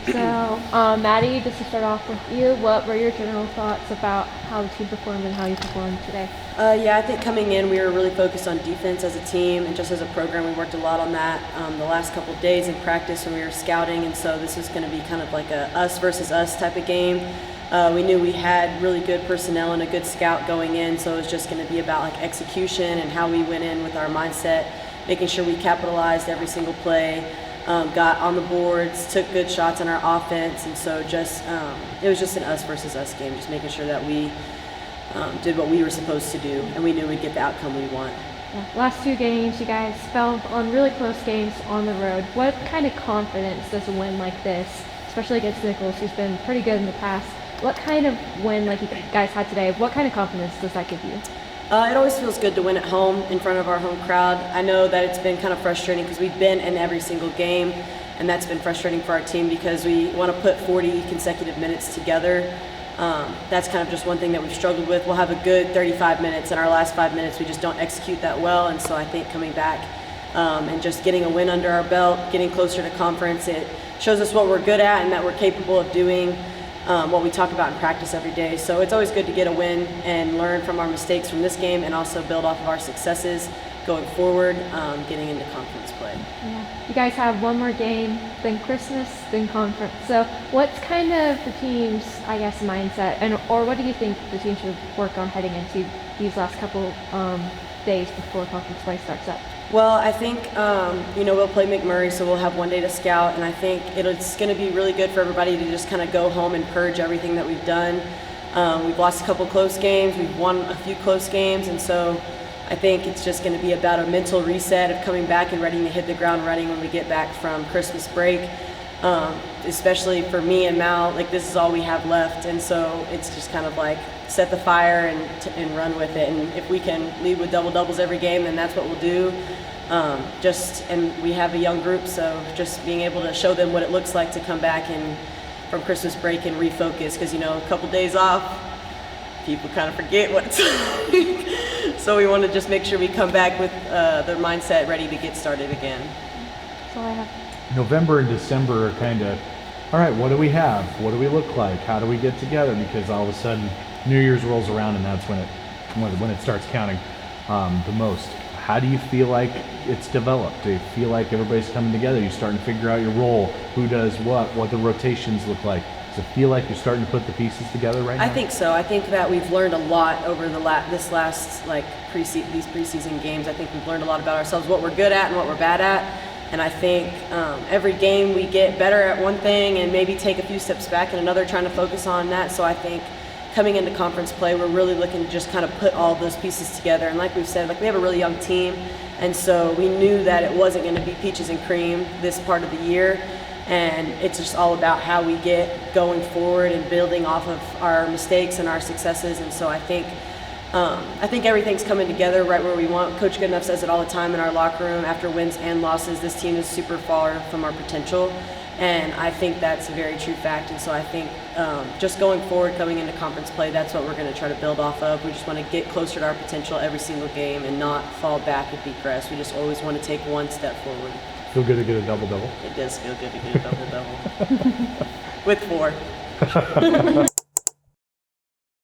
So, Maddie, just to start off with you, what were your general thoughts about how the team performed and how you performed today? Yeah, I think coming in, we were really focused on defense as a team, and just as a program, we worked a lot on that the last couple of days in practice when we were scouting, and so this was going to be kind of like a us versus us type of game. We knew we had really good personnel and a good scout going in, so it was just going to be about like execution and how we went in with our mindset, making sure we capitalized every single play, got on the boards, took good shots on our offense, and so just it was just an us versus us game, just making sure that we did what we were supposed to do, and we knew we'd get the outcome we want. Yeah. Last two games, you guys fell on really close games on the road. What kind of confidence does a win like this, especially against Nichols, who's been pretty good in the past, what kind of win like you guys had today, what kind of confidence does that give you? It always feels good to win at home in front of our home crowd. I know that it's been kind of frustrating because we've been in every single game, and that's been frustrating for our team because we want to put 40 consecutive minutes together. That's kind of just one thing that we've struggled with. We'll have a good 35 minutes, and our last 5 minutes we just don't execute that well, and so I think coming back and just getting a win under our belt, getting closer to conference, it shows us what we're good at and that we're capable of doing what we talk about in practice every day. So it's always good to get a win and learn from our mistakes from this game and also build off of our successes going forward, getting into conference play. Yeah. You guys have one more game, then Christmas, then conference. So what's kind of the team's, I guess, mindset, and or what do you think the team should work on heading into these last couple days before conference play starts up? Well, I think, we'll play McMurray, so we'll have one day to scout, and I think it's going to be really good for everybody to just kind of go home and purge everything that we've done. We've lost a couple close games, we've won a few close games, and so I think it's just going to be about a mental reset of coming back and ready to hit the ground running when we get back from Christmas break. Especially for me and Mal, like this is all we have left, and so it's just kind of like set the fire and run with it. And if we can lead with double doubles every game, then that's what we'll do. And we have a young group, so just being able to show them what it looks like to come back and from Christmas break and refocus, because a couple days off, people kind of forget what it's like. So we want to just make sure we come back with their mindset ready to get started again. That's all I have. November and December are kind of, all right, what do we have? What do we look like? How do we get together? Because all of a sudden New Year's rolls around and that's when it starts counting the most. How do you feel like it's developed? Do you feel like everybody's coming together? You're starting to figure out your role, who does what the rotations look like. Does it feel like you're starting to put the pieces together right now? I think so. I think that we've learned a lot over these last these preseason games. I think we've learned a lot about ourselves, what we're good at and what we're bad at. And I think every game we get better at one thing and maybe take a few steps back in another, trying to focus on that. So I think coming into conference play, we're really looking to just kind of put all those pieces together. And like we've said, we have a really young team, and so we knew that it wasn't going to be peaches and cream this part of the year. And it's just all about how we get going forward and building off of our mistakes and our successes. And so I think everything's coming together right where we want. Coach Goodenough says it all the time in our locker room after wins and losses. This team is super far from our potential, and I think that's a very true fact. And so I think just going forward, coming into conference play, that's what we're going to try to build off of. We just want to get closer to our potential every single game and not fall back and regress. We just always want to take one step forward. Feel good to get a double-double? It does feel good to get a double-double. With 4.